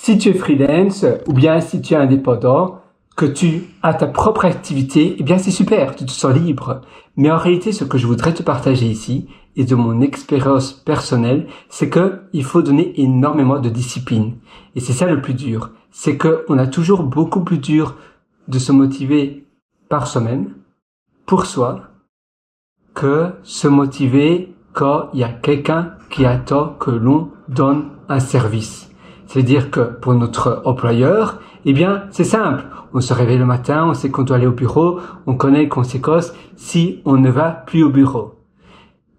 si tu es freelance ou bien si tu es indépendant, que tu as ta propre activité, eh bien c'est super, tu te sens libre. Mais en réalité, ce que je voudrais te partager ici, et de mon expérience personnelle, c'est que il faut donner énormément de discipline. Et c'est ça le plus dur. C'est que on a toujours beaucoup plus dur de se motiver par soi-même, pour soi, que se motiver quand il y a quelqu'un qui attend que l'on donne un service. C'est-à-dire que pour notre employeur, eh bien, c'est simple. On se réveille le matin, on sait qu'on doit aller au bureau, on connaît les conséquences si on ne va plus au bureau.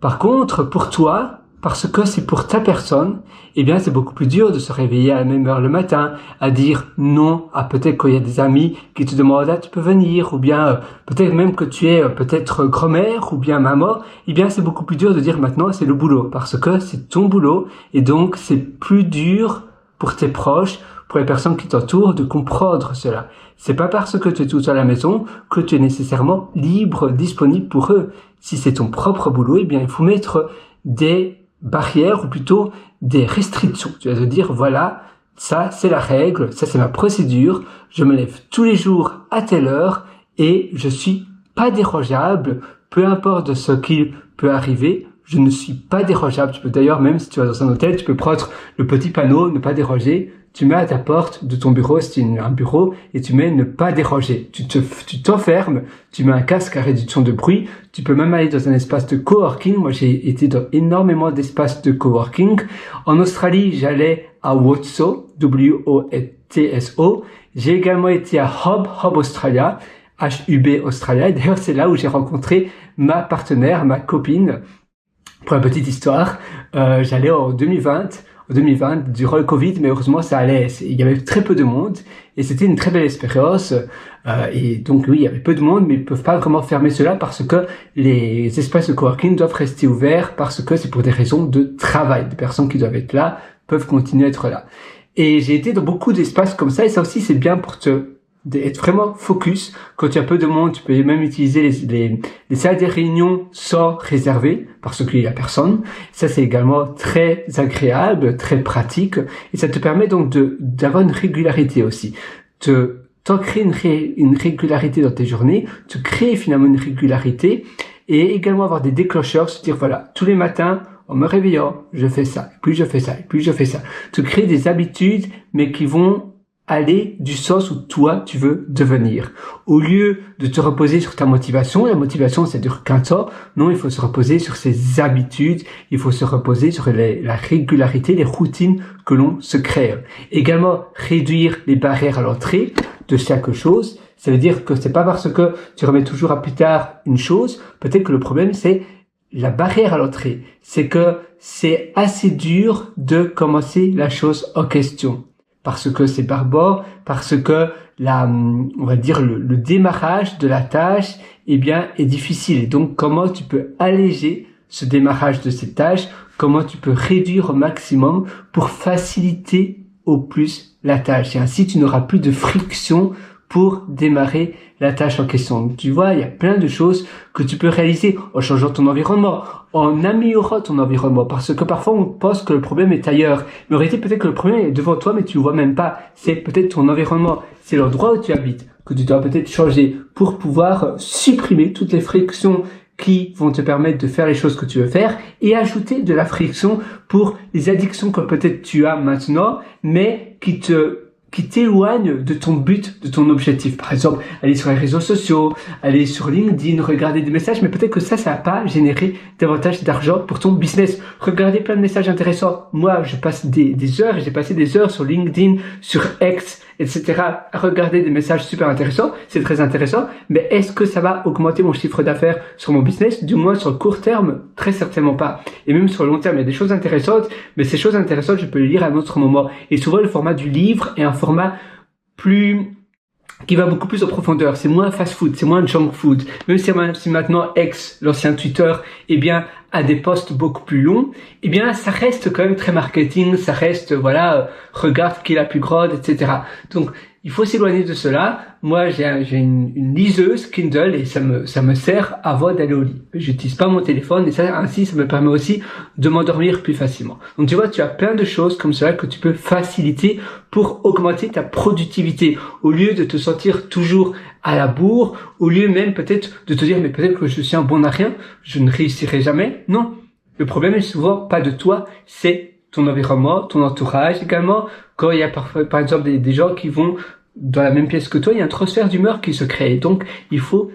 Par contre, pour toi, parce que c'est pour ta personne, eh bien, c'est beaucoup plus dur de se réveiller à la même heure le matin, à dire non à peut-être qu'il y a des amis qui te demandent, ah, tu peux venir, ou bien, peut-être même que tu es peut-être grand-mère, ou bien maman, eh bien, c'est beaucoup plus dur de dire maintenant, c'est le boulot, parce que c'est ton boulot, et donc, c'est plus dur pour tes proches, pour les personnes qui t'entourent, de comprendre cela. C'est pas parce que tu es tout seul à la maison que tu es nécessairement libre, disponible pour eux. Si c'est ton propre boulot, eh bien, il faut mettre des barrières, ou plutôt des restrictions. Tu vas te dire, voilà, ça, c'est la règle, ça, c'est ma procédure, je me lève tous les jours à telle heure, et je suis pas dérogeable, peu importe ce qu'il peut arriver, je ne suis pas dérogeable. Tu peux d'ailleurs, même si tu vas dans un hôtel, tu peux prendre le petit panneau, ne pas déroger, tu mets à ta porte de ton bureau, si tu as un bureau, et tu mets ne pas déroger. Tu t'enfermes, tu mets un casque à réduction de bruit, tu peux même aller dans un espace de coworking. Moi, j'ai été dans énormément d'espaces de coworking. En Australie, j'allais à WOTSO, W-O-T-S-O. J'ai également été à Hub Australia, H-U-B Australia. Et d'ailleurs, c'est là où j'ai rencontré ma partenaire, ma copine. Pour la petite histoire, j'allais en 2020, durant le Covid, mais heureusement ça allait, il y avait très peu de monde, et c'était une très belle expérience, et donc oui, il y avait peu de monde, mais ils peuvent pas vraiment fermer cela parce que les espaces de coworking doivent rester ouverts parce que c'est pour des raisons de travail, des personnes qui doivent être là peuvent continuer à être là. Et j'ai été dans beaucoup d'espaces comme ça, et ça aussi c'est bien pour être vraiment focus. Quand tu as peu de monde, tu peux même utiliser les salles des réunions sans réserver parce qu'il y a personne. Ça, c'est également très agréable, très pratique, et ça te permet donc d'avoir une régularité aussi. T'en crées une régularité dans tes journées, tu crées finalement une régularité, et également avoir des déclencheurs, se dire voilà, tous les matins, en me réveillant, je fais ça, puis je fais ça, et puis je fais ça. Tu crées des habitudes, mais qui vont aller du sens où toi tu veux devenir. Au lieu de te reposer sur ta motivation, la motivation ça dure qu'un temps, non, il faut se reposer sur ses habitudes, il faut se reposer sur la régularité, les routines que l'on se crée. Également, réduire les barrières à l'entrée de chaque chose. Ça veut dire que c'est pas parce que tu remets toujours à plus tard une chose, peut-être que le problème c'est la barrière à l'entrée. C'est que c'est assez dur de commencer la chose en question. Parce que c'est barbare, parce que on va dire le démarrage de la tâche, eh bien, est difficile. Et donc, comment tu peux alléger ce démarrage de cette tâche? Comment tu peux réduire au maximum pour faciliter au plus la tâche? Et ainsi, tu n'auras plus de friction pour démarrer la tâche en question. Donc, tu vois, il y a plein de choses que tu peux réaliser en changeant ton environnement, en améliorant ton environnement, parce que parfois on pense que le problème est ailleurs. Mais en réalité, peut-être que le problème est devant toi, mais tu le vois même pas. C'est peut-être ton environnement, c'est l'endroit où tu habites, que tu dois peut-être changer pour pouvoir supprimer toutes les frictions qui vont te permettre de faire les choses que tu veux faire et ajouter de la friction pour les addictions que peut-être tu as maintenant, mais qui t'éloigne de ton but, de ton objectif. Par exemple, aller sur les réseaux sociaux, aller sur LinkedIn, regarder des messages, mais peut-être que ça va pas générer davantage d'argent pour ton business. Regarder plein de messages intéressants. Moi, je passe des heures, et j'ai passé des heures sur LinkedIn, sur X, etc., à regarder des messages super intéressants. C'est très intéressant, mais est-ce que ça va augmenter mon chiffre d'affaires sur mon business? Du moins sur le court terme, très certainement pas. Et même sur le long terme, il y a des choses intéressantes, mais ces choses intéressantes, je peux les lire à un autre moment. Et souvent, le format du livre est un format qui va beaucoup plus en profondeur. C'est moins fast food, c'est moins junk food. Même si maintenant X, l'ancien Twitter, eh bien, à des posts beaucoup plus longs, eh bien, ça reste quand même très marketing, ça reste, regarde qui est la plus grande, etc. Donc, il faut s'éloigner de cela. Moi, j'ai une liseuse Kindle et ça me sert avant d'aller au lit. J'utilise pas mon téléphone et ainsi, ça me permet aussi de m'endormir plus facilement. Donc, tu vois, tu as plein de choses comme cela que tu peux faciliter pour augmenter ta productivité. Au lieu de te sentir toujours à la bourre, au lieu même peut-être de te dire, mais peut-être que je suis un bon à rien, je ne réussirai jamais. Non. Le problème est souvent pas de toi, c'est ton environnement, ton entourage également. Quand il y a parfois, par exemple, des gens qui vont dans la même pièce que toi, il y a un transfert d'humeur qui se crée. Donc, il faut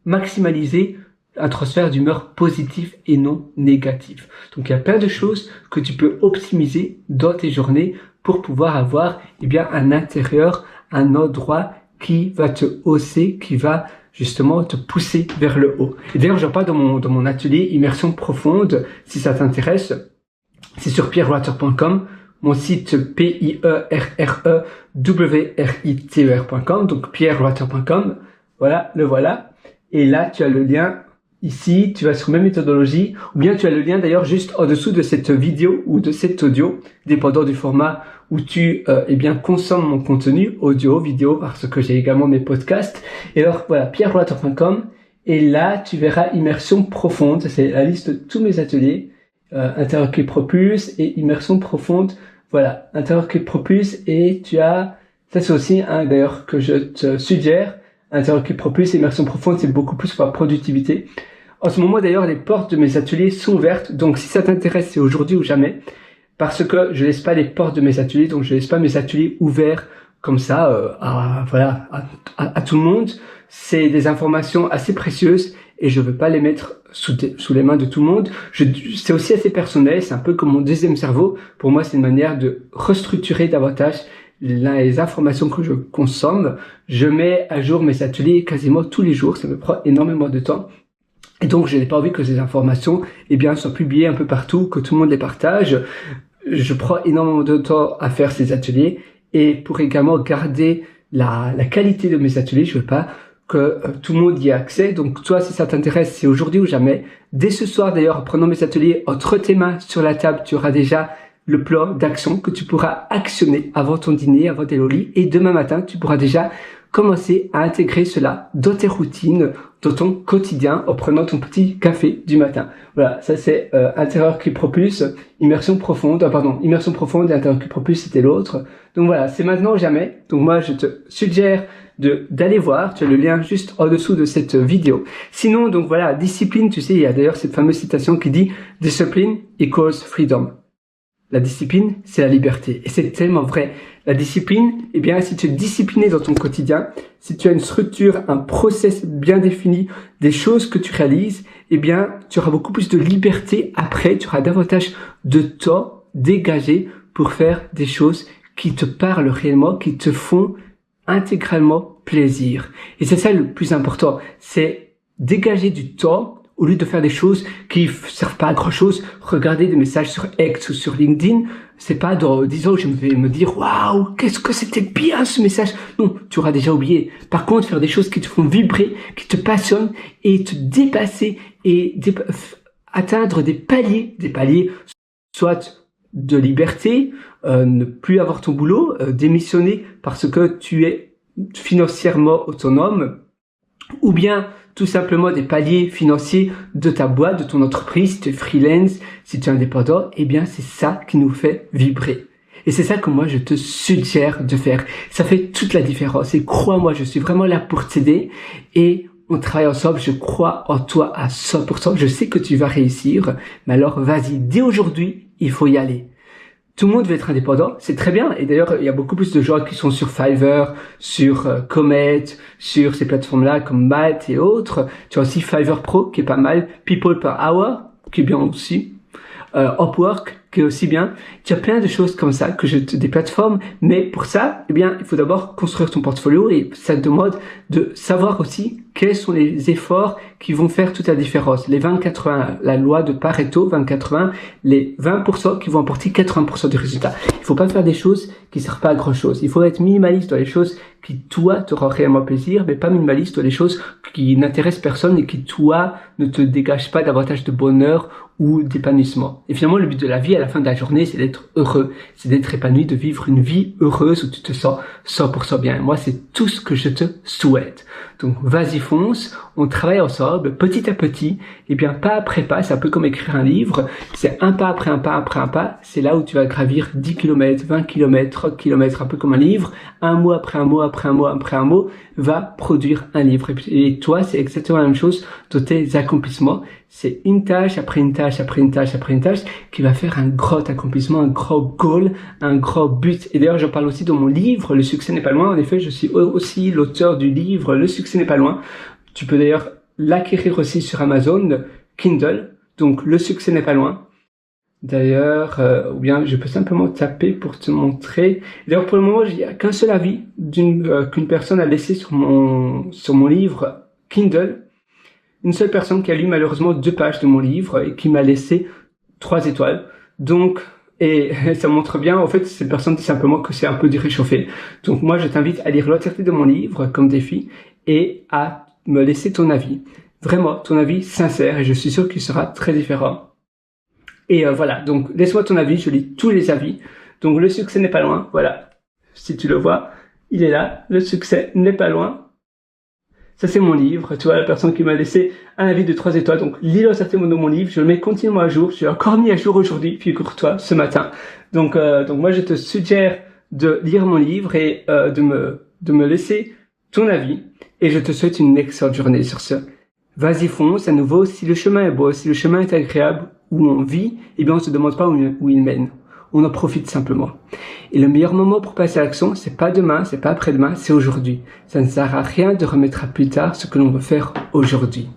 maximaliser un transfert d'humeur positif et non négatif. Donc, il y a plein de choses que tu peux optimiser dans tes journées pour pouvoir avoir, un intérieur, un endroit qui va te hausser, qui va justement te pousser vers le haut. Et d'ailleurs, j'en parle dans mon atelier Immersion Profonde, si ça t'intéresse. C'est sur pierrewriter.com, mon site pierrewriter.com, donc pierrewriter.com, voilà. Et là, tu as le lien ici, tu vas sur mes méthodologies, ou bien tu as le lien d'ailleurs juste en dessous de cette vidéo ou de cet audio, dépendant du format où tu consommes mon contenu, audio, vidéo, parce que j'ai également mes podcasts. Et alors voilà, pierrewriter.com, et là, tu verras Immersion Profonde, c'est la liste de tous mes ateliers. Interroquer Propulse et Immersion Profonde. Voilà, Interroquer Propulse, et tu as, ça c'est aussi un d'ailleurs que je te suggère, Interroquer Propulse et Immersion Profonde, c'est beaucoup plus pour la productivité. En ce moment d'ailleurs, les portes de mes ateliers sont ouvertes, donc si ça t'intéresse, c'est aujourd'hui ou jamais, parce que je laisse pas les portes de mes ateliers, donc je laisse pas mes ateliers ouverts comme ça à tout le monde. C'est des informations assez précieuses et je veux pas les mettre sous les mains de tout le monde. C'est aussi assez personnel, c'est un peu comme mon deuxième cerveau. Pour moi, c'est une manière de restructurer davantage les informations que je consomme. Je mets à jour mes ateliers quasiment tous les jours, ça me prend énormément de temps. Et donc, je n'ai pas envie que ces informations, soient publiées un peu partout, que tout le monde les partage. Je prends énormément de temps à faire ces ateliers, et pour également garder la qualité de mes ateliers, je veux pas que tout le monde y ait accès. Donc toi, si ça t'intéresse, c'est aujourd'hui ou jamais. Dès ce soir d'ailleurs, en prenant mes ateliers entre tes mains sur la table, tu auras déjà le plan d'action que tu pourras actionner avant ton dîner, avant d'aller au lit. Et demain matin, tu pourras déjà commencer à intégrer cela dans tes routines, dans ton quotidien, en prenant ton petit café du matin. Voilà, ça c'est Intérieur qui propulse, Immersion Profonde et Intérieur qui propulse, c'était l'autre. Donc voilà, c'est maintenant ou jamais. Donc moi, je te suggère d'aller voir, tu as le lien juste en dessous de cette vidéo. Sinon, donc voilà, discipline, tu sais, il y a d'ailleurs cette fameuse citation qui dit « Discipline equals freedom ». La discipline, c'est la liberté. Et c'est tellement vrai. La discipline, si tu es discipliné dans ton quotidien, si tu as une structure, un process bien défini, des choses que tu réalises, tu auras beaucoup plus de liberté après, tu auras davantage de temps dégagé pour faire des choses qui te parlent réellement, qui te font intégralement plaisir. Et c'est ça le plus important, c'est dégager du temps au lieu de faire des choses qui servent pas à grand chose. Regarder des messages sur X ou sur LinkedIn, c'est pas dans 10 ans que je vais me dire waouh, qu'est-ce que c'était bien ce message. Non, tu auras déjà oublié. Par contre, faire des choses qui te font vibrer, qui te passionnent et te dépasser et atteindre des paliers, soit de liberté, ne plus avoir ton boulot, démissionner parce que tu es financièrement autonome, ou bien tout simplement des paliers financiers de ta boîte, de ton entreprise, si tu es freelance, si tu es indépendant, c'est ça qui nous fait vibrer. Et c'est ça que moi je te suggère de faire. Ça fait toute la différence et crois-moi, je suis vraiment là pour t'aider et on travaille ensemble, je crois en toi à 100%, je sais que tu vas réussir, mais alors vas-y, dès aujourd'hui, il faut y aller. Tout le monde veut être indépendant, c'est très bien. Et d'ailleurs, il y a beaucoup plus de gens qui sont sur Fiverr, sur Comet, sur ces plateformes-là comme Malte et autres. Tu as aussi Fiverr Pro qui est pas mal, People per Hour qui est bien aussi, Upwork qui est aussi bien. Tu as plein de choses comme ça, des plateformes, mais pour ça, eh bien, il faut d'abord construire ton portfolio et ça te demande de savoir aussi quels sont les efforts qui vont faire toute la différence. Les 20-80, la loi de Pareto, 20-80, les 20% qui vont apporter 80% du résultat. Il faut pas faire des choses qui servent pas à grand chose. Il faut être minimaliste dans les choses qui, toi, t'auront réellement plaisir, mais pas minimaliste dans les choses qui n'intéressent personne et qui, toi, ne te dégagent pas davantage de bonheur ou d'épanouissement. Et finalement, le but de la vie, à la fin de la journée, c'est d'être heureux, c'est d'être épanoui, de vivre une vie heureuse où tu te sens 100% bien. Et moi, c'est tout ce que je te souhaite. Donc, vas-y, fonce, on travaille ensemble, petit à petit, et bien, pas après pas, c'est un peu comme écrire un livre, c'est un pas après un pas après un pas, c'est là où tu vas gravir 10 km, 20 km, 30 km, un peu comme un livre, un mot après un mot, après un mot, après un mot, va produire un livre. Et toi, c'est exactement la même chose dans tes accomplissements. C'est une tâche après une tâche après une tâche après une tâche qui va faire un gros accomplissement, un gros goal, un gros but. Et d'ailleurs, j'en parle aussi dans mon livre, Le succès n'est pas loin. En effet, je suis aussi l'auteur du livre Le succès n'est pas loin. Tu peux d'ailleurs l'acquérir aussi sur Amazon, Kindle. Donc, Le succès n'est pas loin. D'ailleurs, ou bien je peux simplement taper pour te montrer. D'ailleurs, pour le moment, il n'y a qu'un seul avis qu'une personne a laissé sur mon livre Kindle. Une seule personne qui a lu malheureusement 2 pages de mon livre et qui m'a laissé 3 étoiles. Donc, et ça montre bien, en fait, cette personne dit simplement que c'est un peu du réchauffé. Donc moi, je t'invite à lire l'entièreté de mon livre comme défi et à me laisser ton avis. Vraiment, ton avis sincère et je suis sûr qu'il sera très différent. Et voilà, donc laisse-moi ton avis, je lis tous les avis. Donc le succès n'est pas loin, voilà. Si tu le vois, il est là, le succès n'est pas loin. Ça, c'est mon livre. Tu vois, la personne qui m'a laissé un avis de 3 étoiles. Donc, lis l'entièreté de mon livre. Je le mets continuellement à jour. Je l'ai encore mis à jour aujourd'hui, figure-toi, ce matin. Donc moi, je te suggère de lire mon livre et de me laisser ton avis. Et je te souhaite une excellente journée sur ce. Vas-y, fonce. À nouveau, si le chemin est beau, si le chemin est agréable, où on vit, eh bien, on se demande pas où il mène. On en profite simplement. Et le meilleur moment pour passer à l'action, c'est pas demain, c'est pas après-demain, c'est aujourd'hui. Ça ne sert à rien de remettre à plus tard ce que l'on veut faire aujourd'hui.